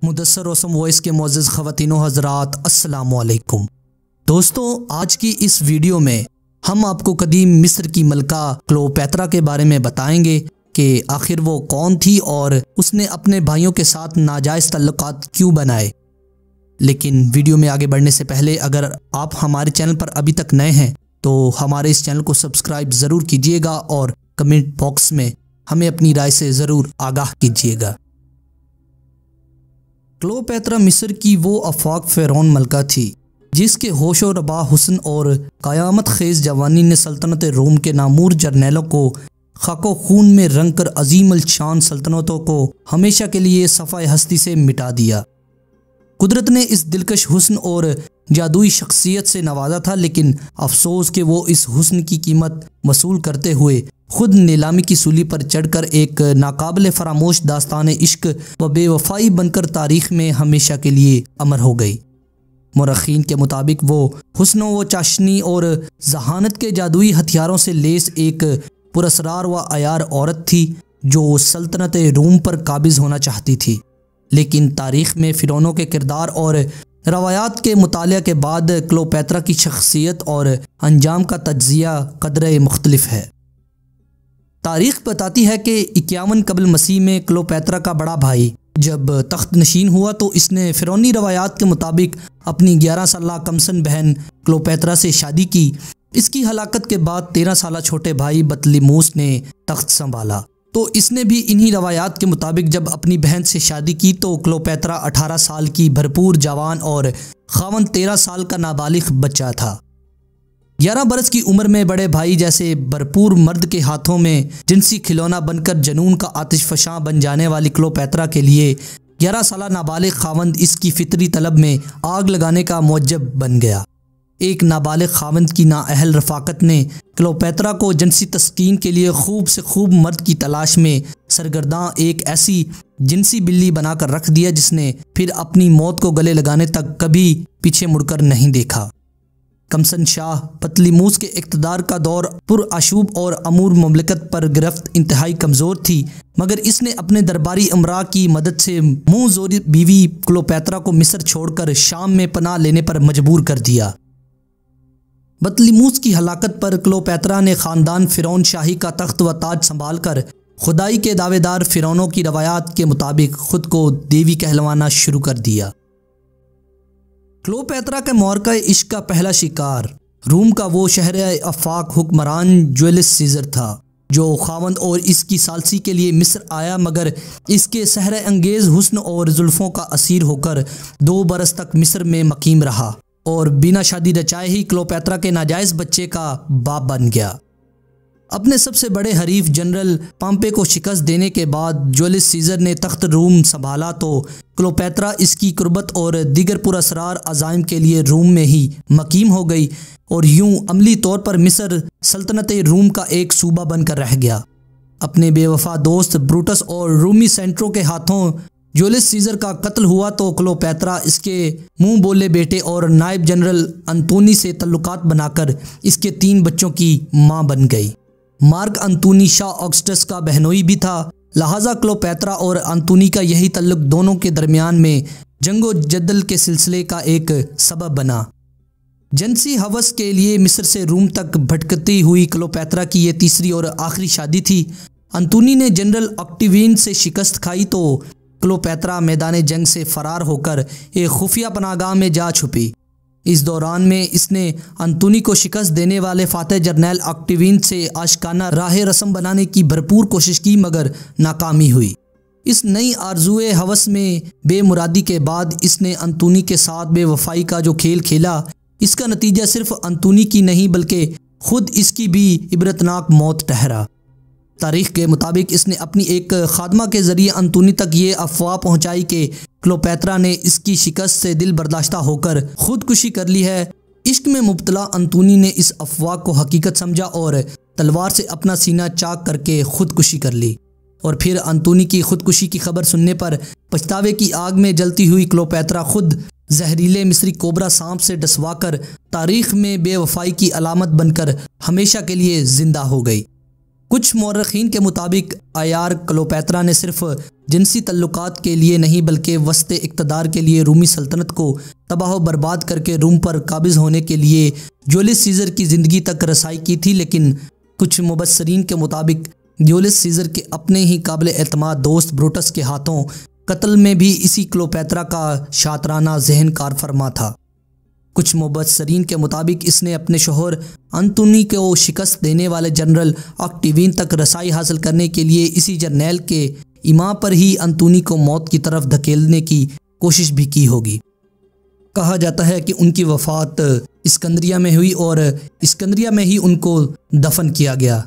Mudassar Rossum voice के मोअज़्ज़ज़ ख़वातीन व हज़रात, अस्सलामु अलैकुम। दोस्तों, आज की इस वीडियो में हम आपको कदीम मिस्र की मलका क्लोपैत्रा के बारे में बताएंगे कि आखिर वो कौन थी और उसने अपने भाइयों के साथ नाजायज़ तल्लुकात क्यों बनाए। लेकिन वीडियो में आगे बढ़ने से पहले अगर आप हमारे चैनल पर अभी तक नए हैं तो हमारे इस चैनल को सब्सक्राइब ज़रूर कीजिएगा और कमेंट बॉक्स में हमें अपनी राय से ज़रूर आगाह कीजिएगा। क्लोपैत्रा मिस्र की वो अफाक फ़िरौन मलका थी जिसके होशो रबा हुस्न और क़यामत ख़ेज़ जवानी ने सल्तनत रोम के नामूर जर्नैलों को खाको खून में रंग कर अजीम अल शान सल्तनतों को हमेशा के लिए सफ़ाए हस्ती से मिटा दिया। कुदरत ने इस दिलकश हुस्न और जादुई शख्सियत से नवाजा था, लेकिन अफसोस कि वो इस हुस्न की कीमत वसूल करते हुए खुद नीलामी की सूली पर चढ़कर एक नाकाबिल फरामोश दास्तान इश्क व बेवफाई बनकर तारीख में हमेशा के लिए अमर हो गई। मुरखीन के मुताबिक वो हुस्न व चाशनी और जहानत के जादुई हथियारों से लेस एक पुरस्रार व अयार औरत थी जो सल्तनत रोम पर काबिज होना चाहती थी। लेकिन तारीख़ में फ़िरौनों के किरदार और रवायात के मुतालिया के बाद क्लोपैत्रा की शख्सियत और अंजाम का तज्ज़िया कदरे मुख्तलिफ है। तारीख़ बताती है कि 51 कबल मसीह में क्लोपैत्रा का बड़ा भाई जब तख्त नशीन हुआ तो इसने फ़िरौनी रवायात के मुताबिक अपनी 11 साला कमसन बहन क्लोपैत्रा से शादी की। इसकी हलाकत के बाद 13 साला छोटे भाई बतलीमूस ने तख्त संभाला। तो इसने भी इन्हीं रवायात के मुताबिक जब अपनी बहन से शादी की तो क्लोपैत्रा 18 साल की भरपूर जवान और खावन 13 साल का नाबालिग बच्चा था। 11 बरस की उम्र में बड़े भाई जैसे भरपूर मर्द के हाथों में जिनसी खिलौना बनकर जनून का आतिश फशां बन जाने वाली क्लोपैत्रा के लिए 11 साला नाबालिग खावंद इसकी फितरी तलब में आग लगाने का मौजब बन गया। एक नाबालिग खावंद की नाअहल रफाकत ने क्लोपैत्रा को जिनसी तस्कीन के लिए खूब से खूब मर्द की तलाश में सरगर्दां एक ऐसी जिनसी बिल्ली बनाकर रख दिया जिसने फिर अपनी मौत को गले लगाने तक कभी पीछे मुड़कर नहीं देखा। कमसन शाह बतलीमूस के इक़्तिदार का दौर पुरआशूब और अमूर ममलकत पर गिरफ्त इंतहाई कमज़ोर थी, मगर इसने अपने दरबारी अमरा की मदद से मुँह जोरी बीवी क्लोपैत्रा को मिस्र छोड़कर शाम में पनाह लेने पर मजबूर कर दिया। बतलीमूस की हलाकत पर क्लोपैत्रा ने ख़ानदान फ़िरौन शाही का तख्त व ताज संभाल कर खुदाई के दावेदार फ़िरौनों की रवायात के मुताबिक खुद को देवी कहलवाना शुरू कर दिया। क्लोपैत्रा के मौरका इश्क का पहला शिकार रूम का वो शहर अफाक हुक्मरान जुलियस सीज़र था जो खावंद और इसकी सालसी के लिए मिस्र आया, मगर इसके सहर अंगेज़ हुस्न और जुल्फ़ों का असीर होकर 2 बरस तक मिस्र में मकीम रहा और बिना शादी रचाए ही क्लोपैत्रा के नाजायज़ बच्चे का बाप बन गया। अपने सबसे बड़े हरीफ जनरल पाम्पे को शिकस्त देने के बाद जुलियस सीज़र ने तख्त रूम संभाला तो क्लोपैत्रा इसकी कुर्बत और दीगर पुरअसरार अज़ाइम के लिए रूम में ही मकीम हो गई और यूं अमली तौर पर मिस्र सल्तनत रूम का एक सूबा बनकर रह गया। अपने बेवफा दोस्त ब्रूटस और रूमी सेंट्रो के हाथों जुलियस सीज़र का कत्ल हुआ तो क्लोपैत्रा इसके मुंह बोले बेटे और नायब जनरल अंतोनी से तल्लुकात बनाकर इसके 3 बच्चों की मां बन गई। मार्क अंतोनी शाह ऑगस्टस का बहनोई भी था, लिहाजा क्लोपैत्रा और अंतोनी का यही तल्लुक दोनों के दरमियान में जंगो जद्दल के सिलसिले का एक सबब बना। जिनसी हवस के लिए मिस्र से रूम तक भटकती हुई क्लोपैत्रा की ये तीसरी और आखिरी शादी थी। अंतोनी ने जनरल ऑक्टेवियन से शिकस्त खाई तो क्लोपैत्रा मैदान जंग से फरार होकर एक खुफिया पनाहगाह में जा छुपी। इस दौरान में इसने अंतोनी को शिकस्त देने वाले फातह जर्नैल ऑक्टेवियन से आशिकाना राह रस्म बनाने की भरपूर कोशिश की, मगर नाकामी हुई। इस नई आरज़ुए हवस में बेमुरादी के बाद इसने अंतोनी के साथ बेवफाई का जो खेल खेला, इसका नतीजा सिर्फ अंतोनी की नहीं बल्कि खुद इसकी भी इबरतनाक मौत ठहरा। तारीख़ के मुताबिक इसने अपनी एक खादमा के ज़रिए अंतोनी तक ये अफवाह पहुँचाई कि क्लोपैत्रा ने इसकी शिकस्त से दिल बर्दाश्ता होकर खुदकुशी कर ली है। इश्क में मुब्तला अंतोनी ने इस अफवाह को हकीकत समझा और तलवार से अपना सीना चाक करके खुदकुशी कर ली। और फिर अंतोनी की खुदकुशी की खबर सुनने पर पछतावे की आग में जलती हुई क्लोपैत्रा खुद जहरीले मिस्री कोबरा सांप से डसवा कर तारीख़ में बेवफाई की अलामत बनकर हमेशा के लिए ज़िंदा हो गई। कुछ मौरखीन के मुताबिक अयार क्लोपैत्रा ने सिर्फ जिनसी तल्लुकात के लिए नहीं बल्कि वस्ते इक़्तिदार के लिए रूमी सल्तनत को तबाह बर्बाद करके रूम पर काबिज़ होने के लिए जूलियस सीज़र की ज़िंदगी तक रसाई की थी। लेकिन कुछ मुबस्सरीन के मुताबिक जूलियस सीज़र के अपने ही काबिल एतमाद दोस्त ब्रूटस के हाथों कत्ल में भी इसी क्लोपेत्रा का शातराना जहन कार फरमा था। कुछ मुबस्सरीन के मुताबिक इसने अपने शोहर अंतोनी को शिकस्त देने वाले जनरल ऑक्टेवियन तक रसाई हासिल करने के लिए इसी जर्नैल के इमा पर ही अंतोनी को मौत की तरफ धकेलने की कोशिश भी की होगी। कहा जाता है कि उनकी वफ़ात इस्कंदरिया में हुई और इस्कंदरिया में ही उनको दफन किया गया।